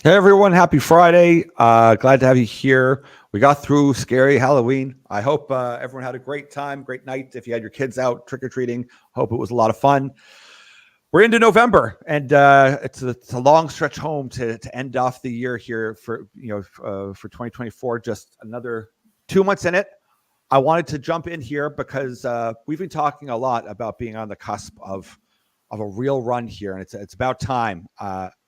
Hey everyone, happy Friday. Glad to have you here. We got through scary Halloween. I hope everyone had a great time, great night. If you had your kids out trick-or-treating, hope it was a lot of fun. We're into November, and it's a long stretch home to end off the year here for 2024. Just another 2 months in it. I wanted to jump in here because we've been talking a lot about being on the cusp of a real run here, and it's about time.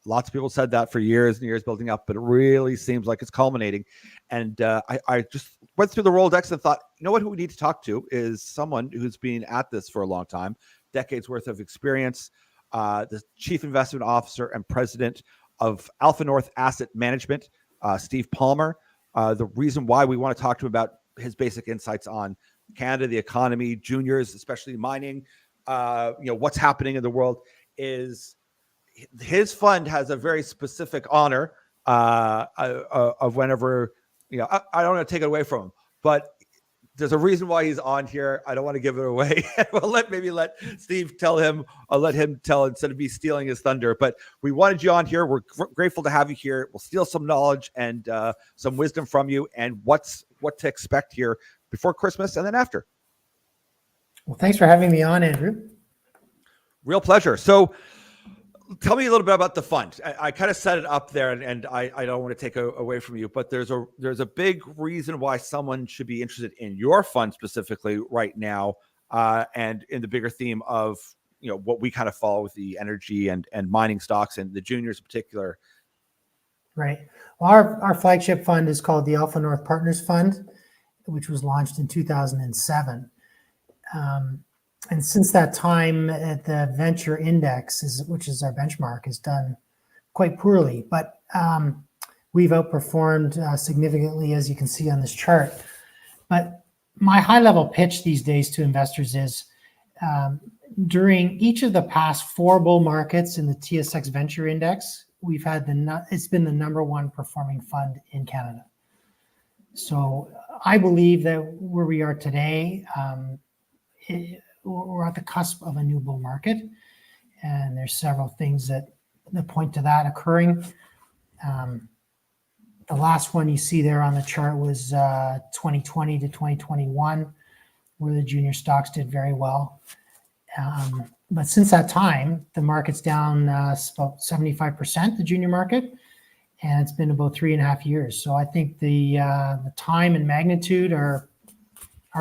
Lots of people said that for years and years building up, but it really seems like it's culminating. And I just went through the Rolodex and thought, you know what, who we need to talk to is someone who's been at this for a long time, decades worth of experience, the chief investment officer and president of AlphaNorth Asset Management, Steve Palmer. The reason why we want to talk to him about his basic insights on Canada, the economy, juniors, especially mining, what's happening in the world, is his fund has a very specific honor of whenever, I don't want to take it away from him, but there's a reason why he's on here. I don't want to give it away. We'll let Steve tell him. I'll let him tell instead of me stealing his thunder. But we wanted you on here. We're grateful to have you here. We'll steal some knowledge and some wisdom from you and what to expect here before Christmas and then after. Well, thanks for having me on, Andrew. Real pleasure. So tell me a little bit about the fund. I kind of set it up there, and I don't want to take away from you, but there's a big reason why someone should be interested in your fund specifically right now, and in the bigger theme of what we kind of follow with the energy and mining stocks and the juniors in particular. Right. Well, our flagship fund is called the AlphaNorth Partners Fund, which was launched in 2007. And since that time, the venture index, which is our benchmark, has done quite poorly. But we've outperformed significantly, as you can see on this chart. But my high-level pitch these days to investors is during each of the past 4 bull markets in the TSX Venture Index, we've had it's been the number 1 performing fund in Canada. So I believe that where we are today, we're at the cusp of a new bull market, and there's several things that point to that occurring. The last one you see there on the chart was 2020 to 2021, where the junior stocks did very well. But since that time, the market's down about 75%, the junior market, and it's been about 3.5 years. So I think the time and magnitude are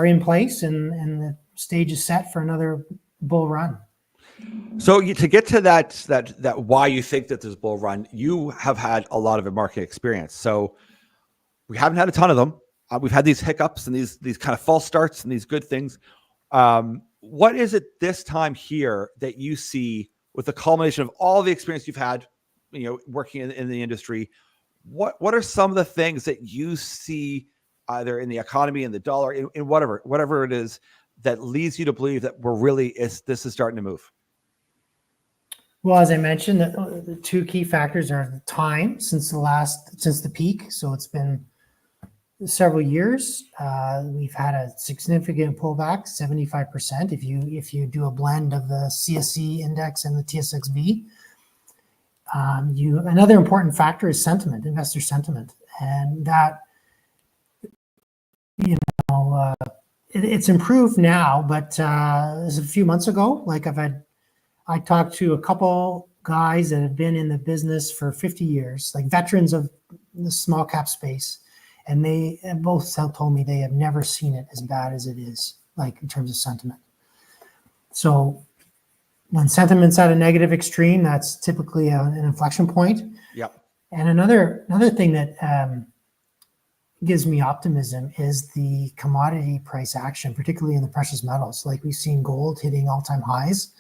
in place, and the stage is set for another bull run. So to get to that why you think that there's a bull run, you have had a lot of market experience. So we haven't had a ton of them. We've had these hiccups and these kind of false starts and these good things. What is it this time here that you see with the culmination of all the experience you've had, working in the industry? What are some of the things that you see either in the economy, in the dollar, in whatever it is, that leads you to believe that this is starting to move? Well, as I mentioned, the 2 key factors are the time since the peak. So it's been several years. We've had a significant pullback, 75%. If you do a blend of the CSE index and the TSXV, another important factor is sentiment, investor sentiment, and that it's improved now, but as a few months ago, I talked to a couple guys that have been in the business for 50 years, like veterans of the small cap space, and they both told me they have never seen it as bad as it is, like in terms of sentiment. So when sentiment's at a negative extreme, that's typically an inflection point. Yep. And another thing that gives me optimism is the commodity price action, particularly in the precious metals. Like we've seen gold hitting all-time highs.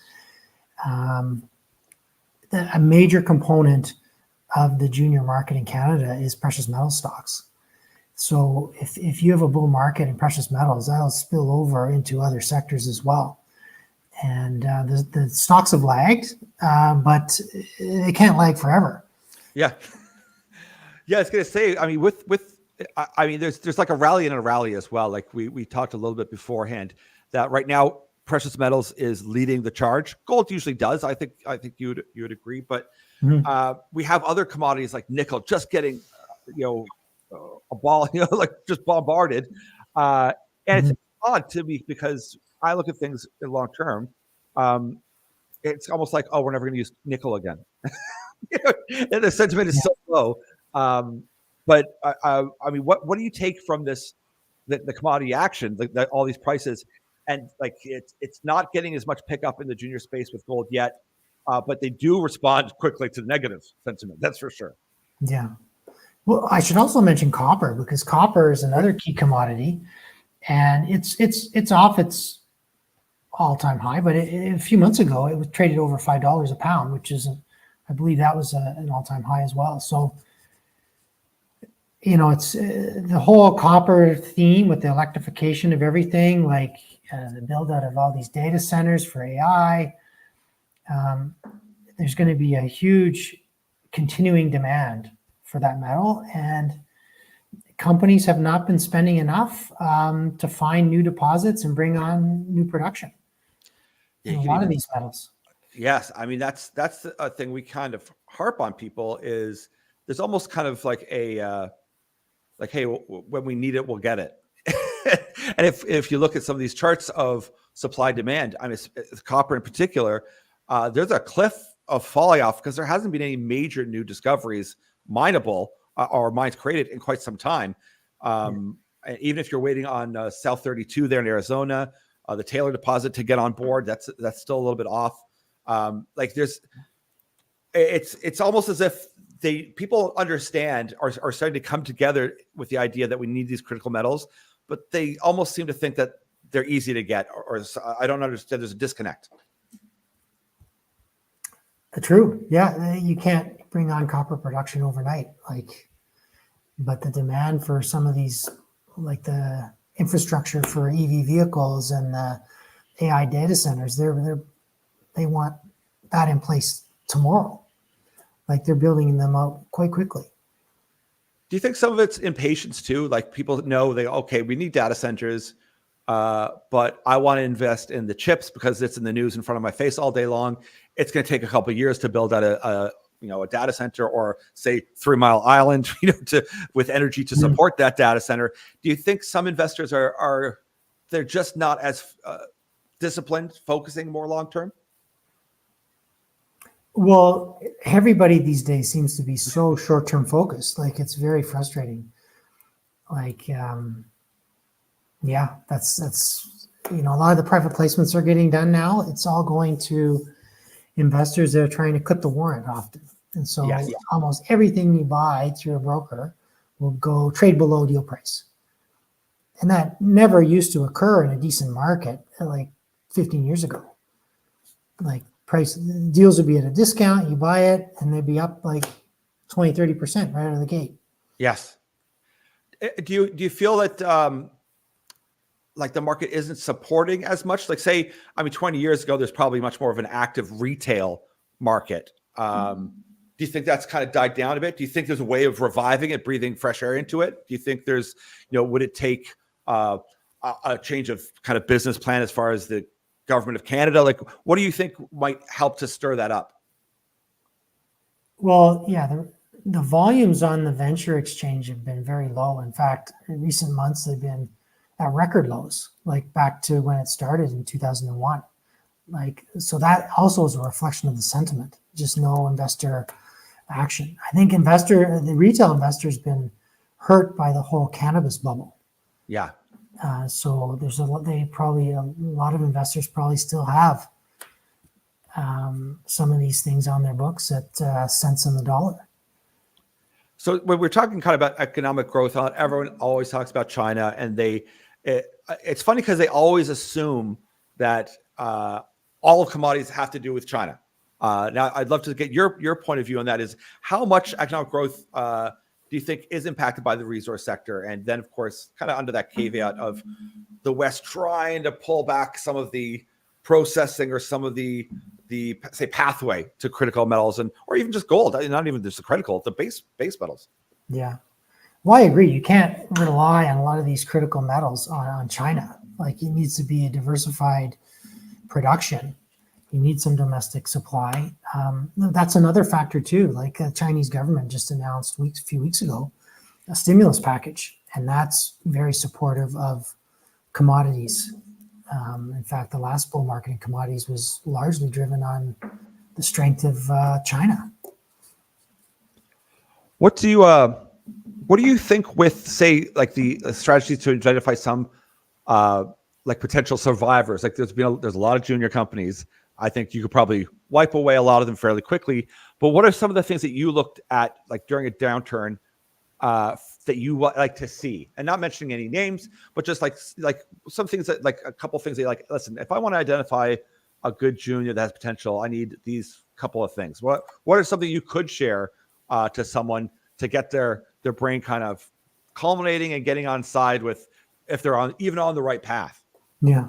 A major component of the junior market in Canada is precious metal stocks. So if you have a bull market in precious metals, that'll spill over into other sectors as well. And the stocks have lagged, but they can't lag forever. Yeah. Yeah, I was going to say, I mean, there's like a rally and a rally as well. Like we talked a little bit beforehand that right now precious metals is leading the charge. Gold usually does. I think you would agree, but We have other commodities like nickel just getting, a ball, like just bombarded. And it's odd to me because I look at things in long term. It's almost like, oh, we're never going to use nickel again. And the sentiment is so low. But I mean, what do you take from this, the commodity action, all these prices, and like it's not getting as much pickup in the junior space with gold yet, but they do respond quickly to the negative sentiment. That's for sure. Yeah. Well, I should also mention copper, because copper is another key commodity, and it's off its all-time high. But a few months ago, it was traded over $5 a pound, which is, I believe, that was an all-time high as well. So, it's the whole copper theme with the electrification of everything, like the build out of all these data centers for AI. There's going to be a huge continuing demand for that metal, and companies have not been spending enough to find new deposits and bring on new production in a lot of these metals. Yes, I mean that's a thing we kind of harp on people, is there's almost kind of like a like, hey, when we need it, we'll get it. And if you look at some of these charts of supply demand, I mean, copper in particular, there's a cliff of falling off because there hasn't been any major new discoveries mineable or mines created in quite some time. Even if you're waiting on South 32 there in Arizona, the Taylor deposit to get on board, that's still a little bit off. Like it's almost as if people understand are starting to come together with the idea that we need these critical metals, but they almost seem to think that they're easy to get, or I don't understand. There's a disconnect. True. Yeah. You can't bring on copper production overnight. But the demand for some of these, like the infrastructure for EV vehicles and the AI data centers, they want that in place tomorrow. Like they're building them out quite quickly. Do you think some of it's impatience too? Like people know we need data centers, but I want to invest in the chips because it's in the news in front of my face all day long. It's going to take a couple of years to build out a data center, or say 3 Mile Island, with energy to support that data center. Do you think some investors they're just not as disciplined, focusing more long term? Well, everybody these days seems to be so short-term focused. Like it's very frustrating. Like, that's a lot of the private placements are getting done now. It's all going to investors that are trying to cut the warrant often. And so almost everything you buy through a broker will go trade below deal price. And that never used to occur in a decent market like 15 years ago. Like deals would be at a discount, you buy it, and they'd be up like 20-30% right out of the gate. Yes. Do you feel that like the market isn't supporting as much? Like 20 years ago, there's probably much more of an active retail market. Do you think that's kind of died down a bit? Do you think there's a way of reviving it, breathing fresh air into it? Do you think there's, would it take a change of kind of business plan as far as the government of Canada? Like, what do you think might help to stir that up? Well, yeah, the volumes on the venture exchange have been very low. In fact, in recent months, they've been at record lows, like back to when it started in 2001. So that also is a reflection of the sentiment, just no investor action. I think the retail investor's been hurt by the whole cannabis bubble. Yeah. So there's a lot of investors probably still have some of these things on their books at cents on the dollar. So when we're talking kind of about economic growth, everyone always talks about China, and it's funny because they always assume that all of commodities have to do with China. Now, I'd love to get your point of view on that. Is how much economic growth do you think is impacted by the resource sector? And then, of course, kind of under that caveat of the West trying to pull back some of the processing or some of the say pathway to critical metals, or even just gold. Not even just the critical, the base metals. Yeah. Well, I agree. You can't rely on a lot of these critical metals on China. Like it needs to be a diversified production. You need some domestic supply. That's another factor too. Like the Chinese government just announced a few weeks ago a stimulus package, and that's very supportive of commodities. In fact, the last bull market in commodities was largely driven on the strength of China. What do you think with, say, like the strategy to identify some like potential survivors? Like there's a lot of junior companies. I think you could probably wipe away a lot of them fairly quickly. But what are some of the things that you looked at like during a downturn that you like to see? And not mentioning any names, but just like some things that, like a couple things that you like, listen, if I want to identify a good junior that has potential, I need these couple of things. What are something you could share to someone to get their brain kind of culminating and getting on side with, if they're even on the right path? Yeah.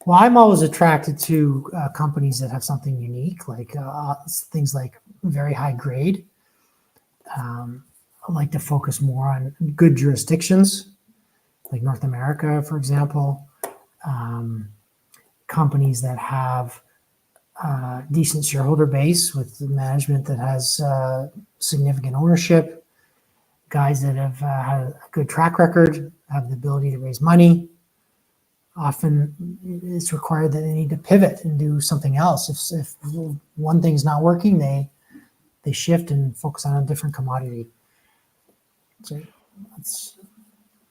Well, I'm always attracted to companies that have something unique, like things like very high grade. I like to focus more on good jurisdictions, like North America, for example. Companies that have decent shareholder base with management that has significant ownership, guys that have had a good track record, have the ability to raise money. Often it's required that they need to pivot and do something else. If one thing's not working, they shift and focus on a different commodity. So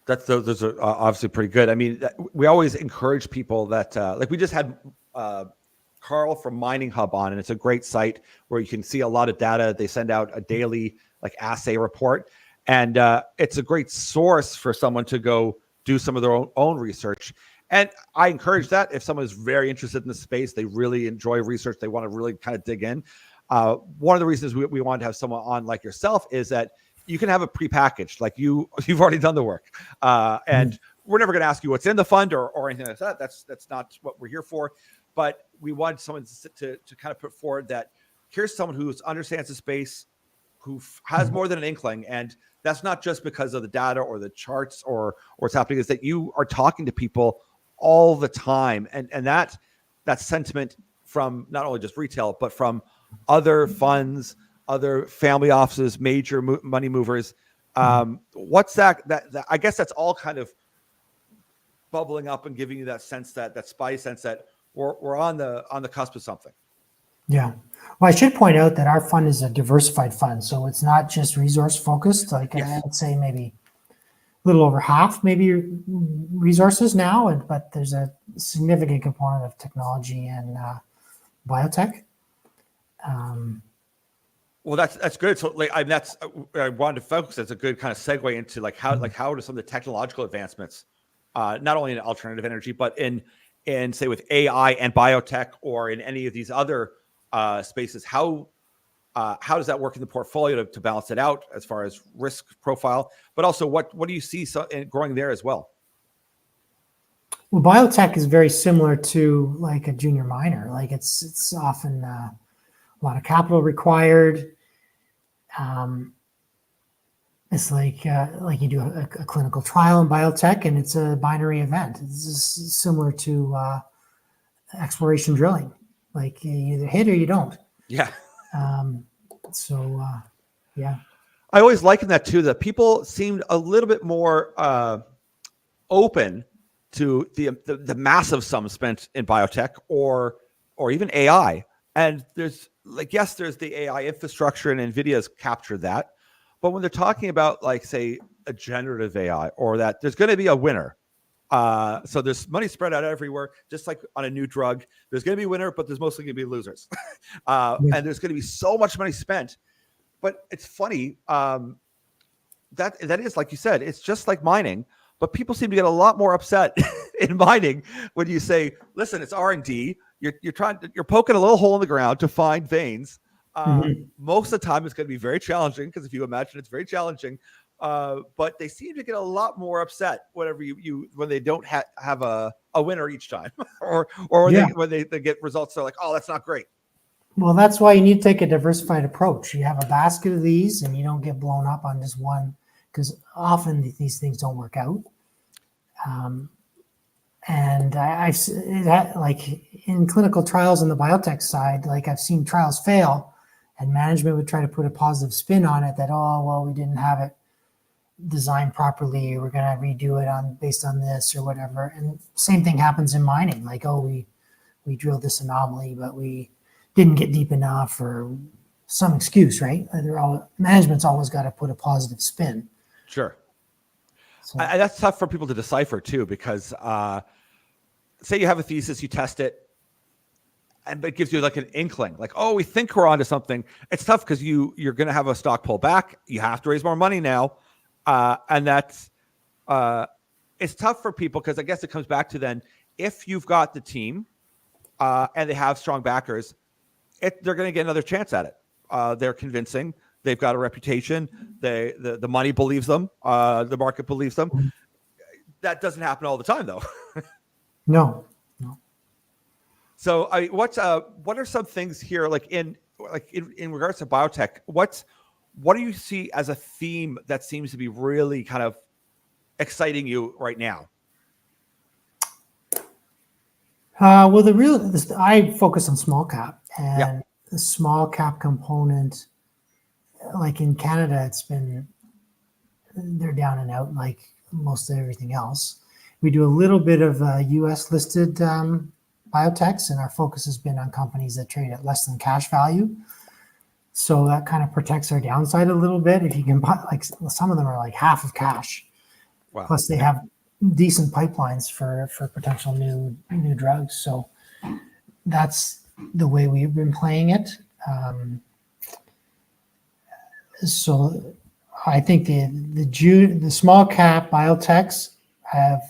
those are obviously pretty good. I mean, we always encourage people that like we just had Carl from Mining Hub on, and it's a great site where you can see a lot of data. They send out a daily like assay report, and it's a great source for someone to go do some of their own research. And I encourage that if someone is very interested in the space, they really enjoy research, they want to really kind of dig in. One of the reasons we wanted to have someone on like yourself is that you can have it prepackaged, like you've already done the work, and we're never going to ask you what's in the fund or anything like that. That's not what we're here for. But we wanted someone to kind of put forward that here's someone who understands the space, who has more than an inkling, and that's not just because of the data or the charts or what's happening. Is that you are talking to people all the time, and that sentiment from not only just retail but from other funds, other family offices, major money movers. What's that I guess that's all kind of bubbling up and giving you that sense, that spidey sense that we're on the cusp of something. Yeah. Well, I should point out that our fund is a diversified fund, so it's not just resource focused. Like yes. I would say maybe a little over half, maybe resources now, but there's a significant component of technology and biotech. Well, that's good. So, like, that's I wanted to focus. That's a good kind of segue into how do some of the technological advancements, not only in alternative energy, but in say with AI and biotech, or in any of these other spaces, how does that work in the portfolio to balance it out as far as risk profile? But also, what do you see growing there as well? Well, biotech is very similar to like a junior miner. Like it's often a lot of capital required. It's like you do a clinical trial in biotech, and it's a binary event. It's similar to exploration drilling. Like you either hit or you don't. Yeah. Yeah. I always liken that too. That people seemed a little bit more open to the massive sums spent in biotech or even AI. And there's there's the AI infrastructure, and NVIDIA's captured that. But when they're talking about, like, say, a generative AI, or that there's going to be a winner. So there's money spread out everywhere, just like on a new drug. There's going to be a winner, but there's mostly going to be losers. And there's going to be so much money spent. But it's funny, that is, like you said, it's just like mining. But people seem to get a lot more upset in mining when you say, listen, it's R&D. You're poking a little hole in the ground to find veins. Most of the time it's going to be very challenging, because if you imagine, it's very challenging. But they seem to get a lot more upset whenever when they don't have a winner each time, or when they get results, they're like, oh, that's not great. Well, that's why you need to take a diversified approach. You have a basket of these, and you don't get blown up on just one, because often these things don't work out. And I've like in clinical trials on the biotech side, like I've seen trials fail and management would try to put a positive spin on it that, oh, well, we didn't have it designed properly. We're going to redo it based on this or whatever. And same thing happens in mining. Like, oh, we drilled this anomaly, but we didn't get deep enough or some excuse, right? Management's always got to put a positive spin. Sure. So, That's tough for people to decipher too, because say you have a thesis, you test it, and it gives you like an inkling, like, oh, we think we're onto something. It's tough because you're going to have a stock pull back. You have to raise more money now, and that's it's tough for people because I guess it comes back to then if you've got the team and they have strong backers, they're going to get another chance at it. They're convincing. They've got a reputation. The money believes them. The market believes them. That doesn't happen all the time, though. No. So, what are some things here, like in regards to biotech? What do you see as a theme that seems to be really kind of exciting you right now? Well, I focus on small cap, and the small cap component, like in Canada, they're down and out like most of everything else. We do a little bit of US listed biotechs, and our focus has been on companies that trade at less than cash value. So that kind of protects our downside a little bit. If you can buy, like some of them are like half of cash. Wow. Plus they have decent pipelines for potential new drugs. So that's the way we've been playing it. So I think the small cap biotechs have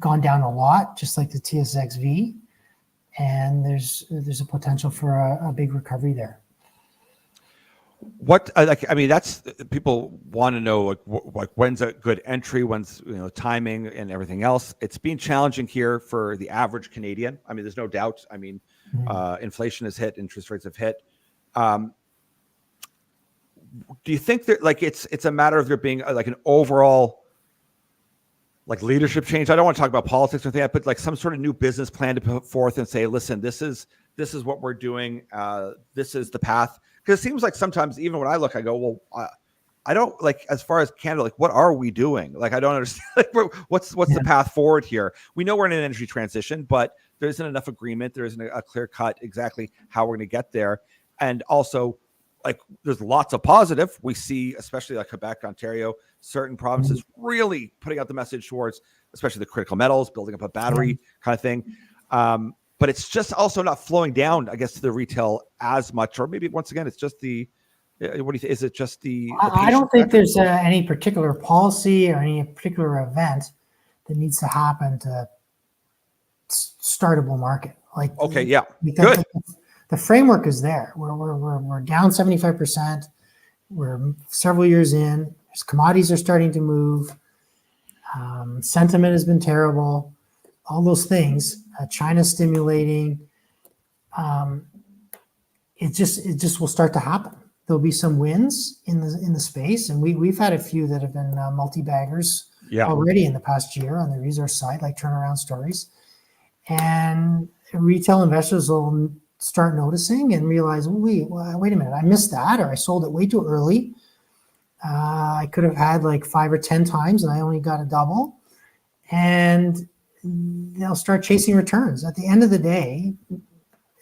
gone down a lot, just like the TSXV, and there's a potential for a big recovery there. What that's people want to know like when's a good entry, when's timing and everything else. It's been challenging here for the average Canadian. I mean, there's no doubt. I mean, inflation has hit, interest rates have hit. Do you think that like it's a matter of there being like an overall like leadership change? I don't want to talk about politics or anything, but like some sort of new business plan to put forth and say, listen, this is what we're doing. This is the path. Because it seems like sometimes even when I look, I go, well, I don't like, as far as Canada, like what are we doing? Like, I don't understand. Like, what's the path forward here? We know we're in an energy transition, but there isn't enough agreement. There isn't a clear cut exactly how we're going to get there. And also, like, there's lots of positive. We see, especially like Quebec, Ontario, certain provinces really putting out the message towards, especially the critical metals, building up a battery kind of thing. But it's just also not flowing down, I guess, to the retail as much. Or maybe once again, it's just the, what do you think? Is it just the I don't think there's any particular policy or any particular event that needs to happen to start a bull market. Like, okay, yeah, good. The framework is there. We're down 75%. We're several years in. Commodities are starting to move. Sentiment has been terrible. All those things. China stimulating. It just will start to happen. There'll be some wins in the space, and we've had a few that have been multi-baggers already in the past year on the resource side, like turnaround stories. And retail investors will start noticing and realize, wait a minute, I missed that, or I sold it way too early. I could have had like 5 or 10 times and I only got a double. And they'll start chasing returns. At the end of the day,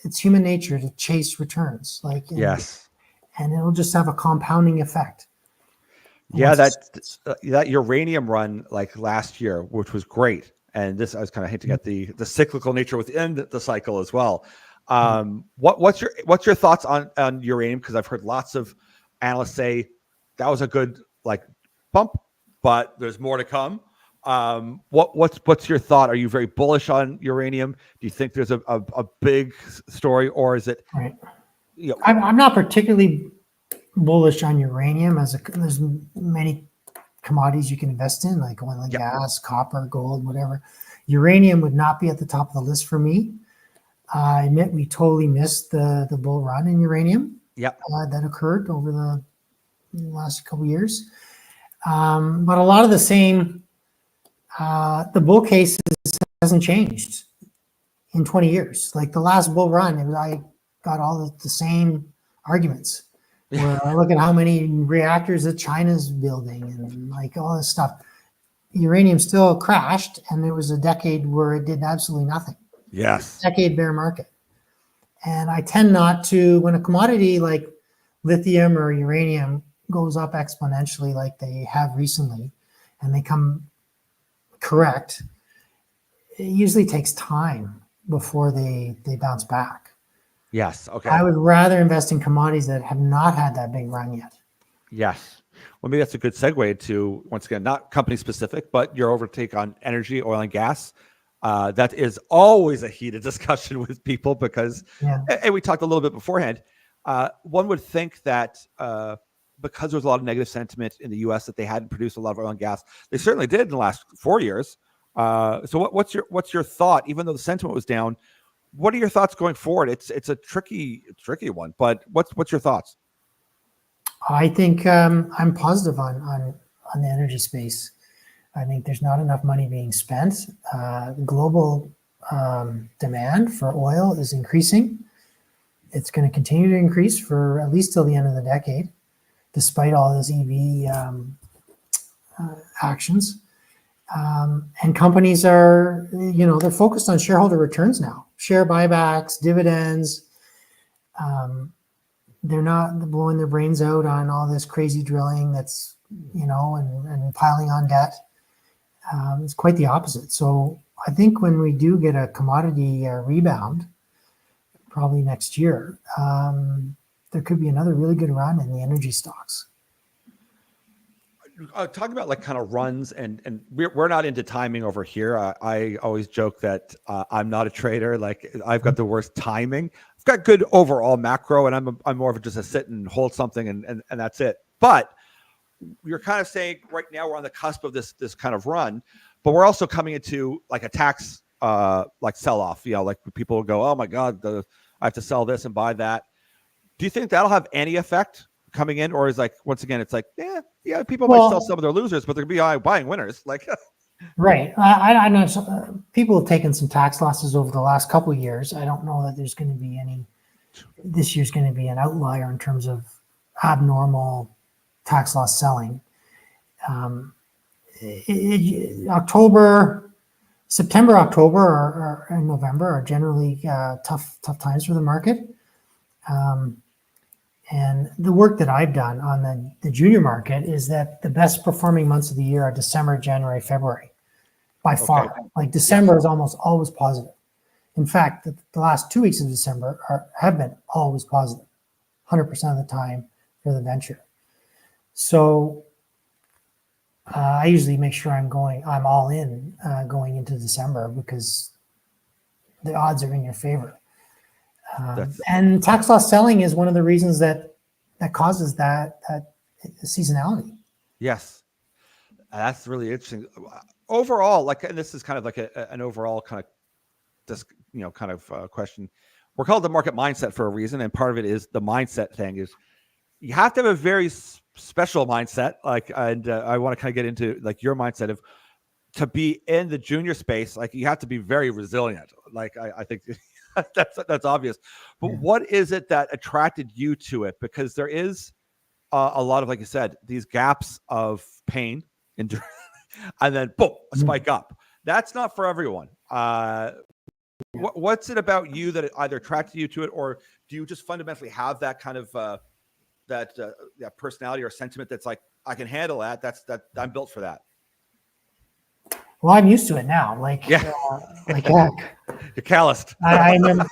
it's human nature to chase returns. And it'll just have a compounding effect. Yeah, that uranium run like last year, which was great. And this, I was kind of hinting at the cyclical nature within the cycle as well. What's your thoughts on uranium? Because I've heard lots of analysts say that was a good like bump, but there's more to come. What's your thought? Are you very bullish on uranium? Do you think there's a big story, or is it? Right. I'm not particularly bullish on uranium. There's many commodities you can invest in, like oil and gas, copper, gold, whatever. Uranium would not be at the top of the list for me. I admit we totally missed the bull run in uranium that occurred over the last couple of years. But a lot of the same, the bull case hasn't changed in 20 years. Like the last bull run, I got all the same arguments. Where I look at how many reactors that China's building and like all this stuff. Uranium still crashed, and there was a decade where it did absolutely nothing. Yes. Decade bear market. And I tend not to, when a commodity like lithium or uranium goes up exponentially like they have recently, and they come correct, it usually takes time before they bounce back. Yes. Okay. I would rather invest in commodities that have not had that big run yet. Yes. Well, maybe that's a good segue to, once again, not company specific, but your overtake on energy, oil and gas. That is always a heated discussion with people because, and we talked a little bit beforehand, one would think that because there was a lot of negative sentiment in the U.S. that they hadn't produced a lot of oil and gas. They certainly did in the last 4 years. So what's your thought, even though the sentiment was down, what are your thoughts going forward? It's a tricky one, but what's your thoughts? I think I'm positive on the energy space. I think there's not enough money being spent. Global demand for oil is increasing. It's going to continue to increase for at least till the end of the decade, despite all those EV actions. And companies are, they're focused on shareholder returns now, share buybacks, dividends. They're not blowing their brains out on all this crazy drilling that's, and piling on debt. It's quite the opposite. So I think when we do get a commodity rebound, probably next year, there could be another really good run in the energy stocks. Talking about like kind of runs, and we're not into timing over here. I always joke that I'm not a trader. Like I've got the worst timing. I've got good overall macro, and I'm more of just a sit and hold something, and that's it. But you're kind of saying right now we're on the cusp of this kind of run, but we're also coming into like a tax like sell off. Like people will go, oh my God, I have to sell this and buy that. Do you think that'll have any effect coming in, or is like once again it's like yeah people might sell some of their losers, but they're gonna be buying winners? Like right. I know people have taken some tax losses over the last couple of years. I don't know that there's going to be any. This year's going to be an outlier in terms of abnormal tax loss selling. September, October, and November are generally tough times for the market. And the work that I've done on the junior market is that the best performing months of the year are December, January, February, by far. Like December is almost always positive. In fact, the last 2 weeks of December have been always positive, 100% of the time for the venture. So I usually make sure I'm all in going into December because the odds are in your favor. And tax loss selling is one of the reasons that causes that seasonality. Yes, that's really interesting. Overall, and this is kind of like an overall kind of question. We're called the market mindset for a reason, and part of it is the mindset thing. Is you have to have a very special mindset. And I want to kind of get into like your mindset of to be in the junior space. Like you have to be very resilient. Like I think. That's obvious, but what is it that attracted you to it? Because there is a lot of, like you said, these gaps of pain and then boom, a spike up. That's not for everyone. What's it about you that it either attracted you to it, or do you just fundamentally have that kind of that personality or sentiment that's like, I can handle that. That I'm built for that. Well, I'm used to it now. You're calloused. I remember.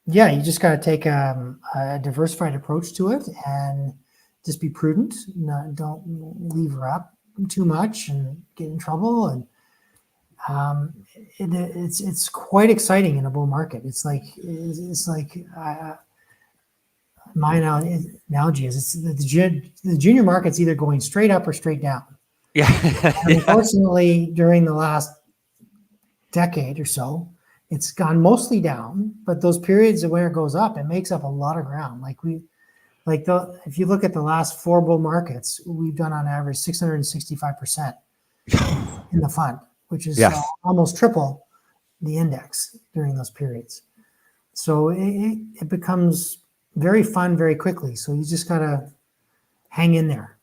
You just got to take a diversified approach to it and just be prudent. Don't lever up too much and get in trouble. And it's quite exciting in a bull market. It's like my analogy is the junior market's either going straight up or straight down. Yeah. Unfortunately, during the last decade or so, it's gone mostly down. But those periods where it goes up, it makes up a lot of ground. If you look at the last 4 bull markets, we've done on average 665% in the fund, which is Yes. almost triple the index during those periods. So it becomes very fun very quickly. So you just got to hang in there.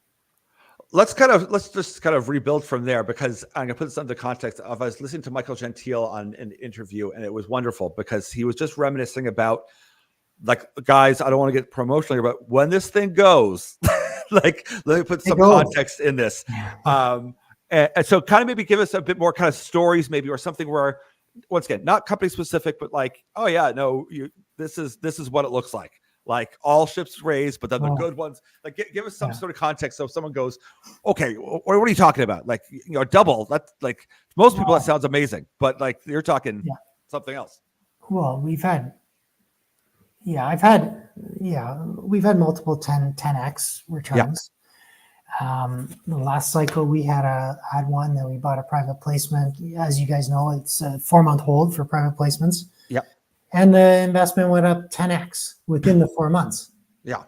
Let's just kind of rebuild from there, because I'm gonna put this into context. I was listening to Michael Gentile on an interview, and it was wonderful because he was just reminiscing about, like, guys, I don't want to get promotional here, but when this thing goes, like, let me put some context in this. And so kind of maybe give us a bit more kind of stories, maybe, or something where, once again, not company specific, but like, oh yeah, no, this is what it looks like all ships raised, but then the good ones, like, give us some sort of context. So if someone goes, okay, what are you talking about? Like, double, that's like, most people, that sounds amazing, but like, you're talking something else. Well, we've had multiple 10x returns. The last cycle we had one that we bought a private placement. As you guys know, it's a 4-month hold for private placements. Yeah. And the investment went up 10x within the 4 months. Yeah.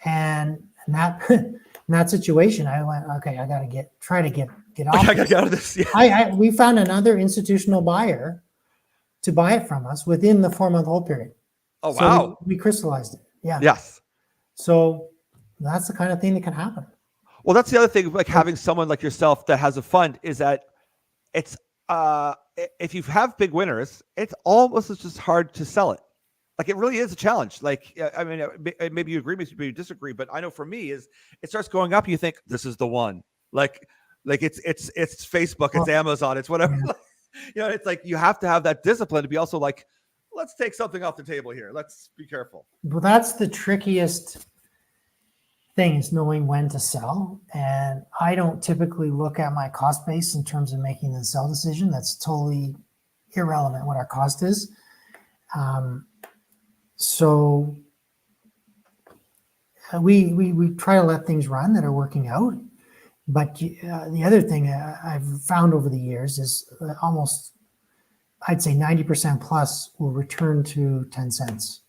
And that in that situation, I went, okay, I got to try to get off. I got to get out of this. Yeah. We found another institutional buyer to buy it from us within the 4-month hold period. Oh, wow. So we crystallized it. Yeah. Yes. So that's the kind of thing that can happen. Well, that's the other thing, like having someone like yourself that has a fund, is that it's, if you have big winners, it's almost just hard to sell it. Like, it really is a challenge. Like, I mean, maybe you agree, maybe you disagree, but I know for me, is it starts going up, you think this is the one. Like it's Facebook, it's Amazon, it's whatever. Yeah. It's like, you have to have that discipline to be also like, let's take something off the table here. Let's be careful. Well, that's the trickiest thing, is knowing when to sell. And I don't typically look at my cost base in terms of making the sell decision. That's totally irrelevant what our cost is. So we try to let things run that are working out. But the other thing I've found over the years is almost, I'd say 90% plus will return to 10 cents.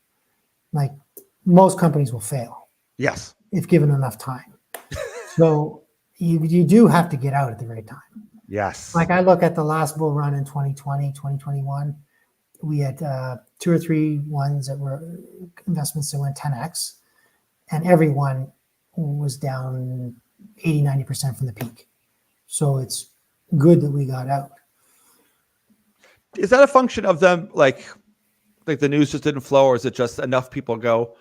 Like, most companies will fail. Yes. If given enough time. So you do have to get out at the right time. Yes. Like, I look at the last bull run in 2020, 2021, we had 2 or 3 ones that were investments that went 10x, and every one was down 80, 90% from the peak. So it's good that we got out. Is that a function of them, like the news just didn't flow, or is it just enough people go,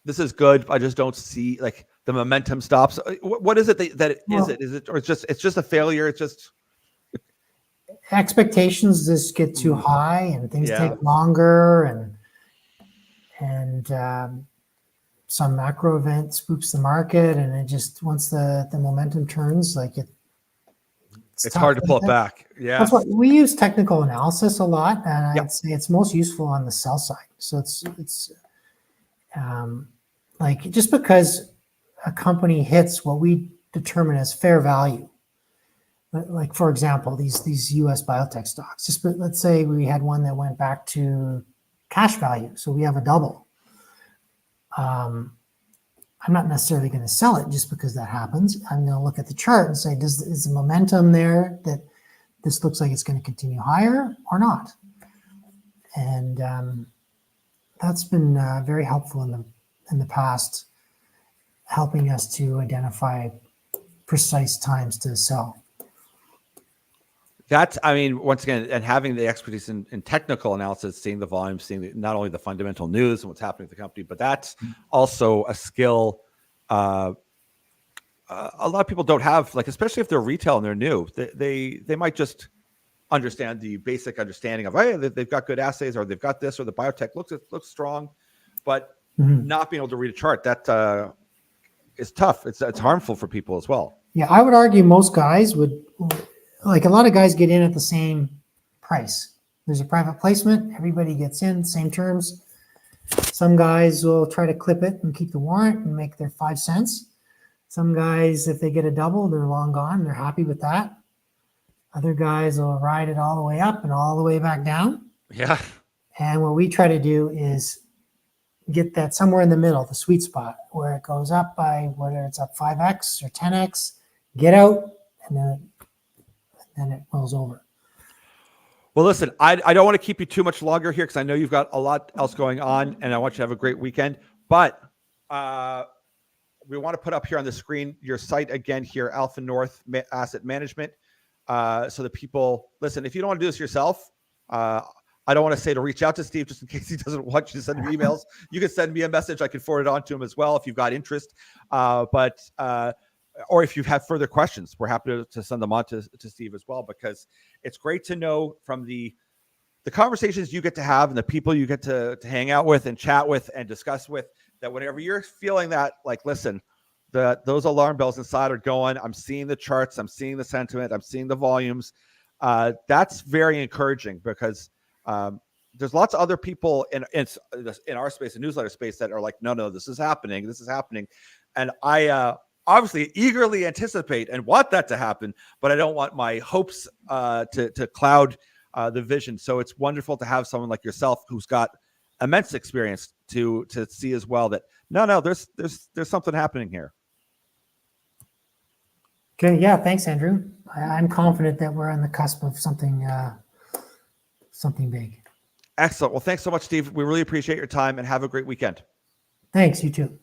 this is good, I just don't see, like, the momentum stops? What is it that it is? Is it, or it's just a failure? It's just expectations just get too high, and things take longer, and some macro event spooks the market, and it just, once the momentum turns, like, it's hard to pull it back. Yeah, that's what we use, technical analysis a lot, and I'd say it's most useful on the sell side. So it's like, just because a company hits what we determine as fair value, like, for example, these US biotech stocks, just let's say we had one that went back to cash value, so we have a double. I'm not necessarily going to sell it just because that happens. I'm going to look at the chart and say, is the momentum there that this looks like it's going to continue higher or not? And that's been very helpful in the past, helping us to identify precise times to sell. That's, I mean, once again, and having the expertise in technical analysis, seeing the volume, seeing not only the fundamental news and what's happening with the company, but that's also a skill a lot of people don't have, like, especially if they're retail and they're new. They might just understand the basic understanding of, hey, they've got good assays, or they've got this, or the biotech looks strong, but not being able to read a chart, that is tough. It's harmful for people as well. Yeah, I would argue most guys would, like, a lot of guys get in at the same price. There's a private placement, everybody gets in, same terms. Some guys will try to clip it and keep the warrant and make their 5 cents. Some guys, if they get a double, they're long gone. They're happy with that. Other guys will ride it all the way up and all the way back down. Yeah. And what we try to do is get that somewhere in the middle, the sweet spot, where it goes up by, whether it's up 5x or 10x, get out, and then it rolls over. Well, listen, I don't want to keep you too much longer here because I know you've got a lot else going on, and I want you to have a great weekend. But we want to put up here on the screen your site again here, AlphaNorth Asset Management, so that people listen. If you don't want to do this yourself, I don't want to say to reach out to Steve just in case he doesn't want you to send him emails. You can send me a message. I can forward it on to him as well if you've got interest. Or if you have further questions, we're happy to send them on to Steve as well, because it's great to know from the conversations you get to have and the people you get to hang out with and chat with and discuss with, that whenever you're feeling that, like, listen, those alarm bells inside are going, I'm seeing the charts, I'm seeing the sentiment, I'm seeing the volumes. That's very encouraging, because there's lots of other people in our space, the newsletter space, that are like, no, this is happening. And I obviously eagerly anticipate and want that to happen, but I don't want my hopes to cloud the vision. So it's wonderful to have someone like yourself who's got immense experience to see as well that no, there's something happening here. Okay, yeah, thanks, Andrew. I'm confident that we're on the cusp of something big. Excellent. Well, thanks so much, Steve. We really appreciate your time, and have a great weekend. Thanks, you too.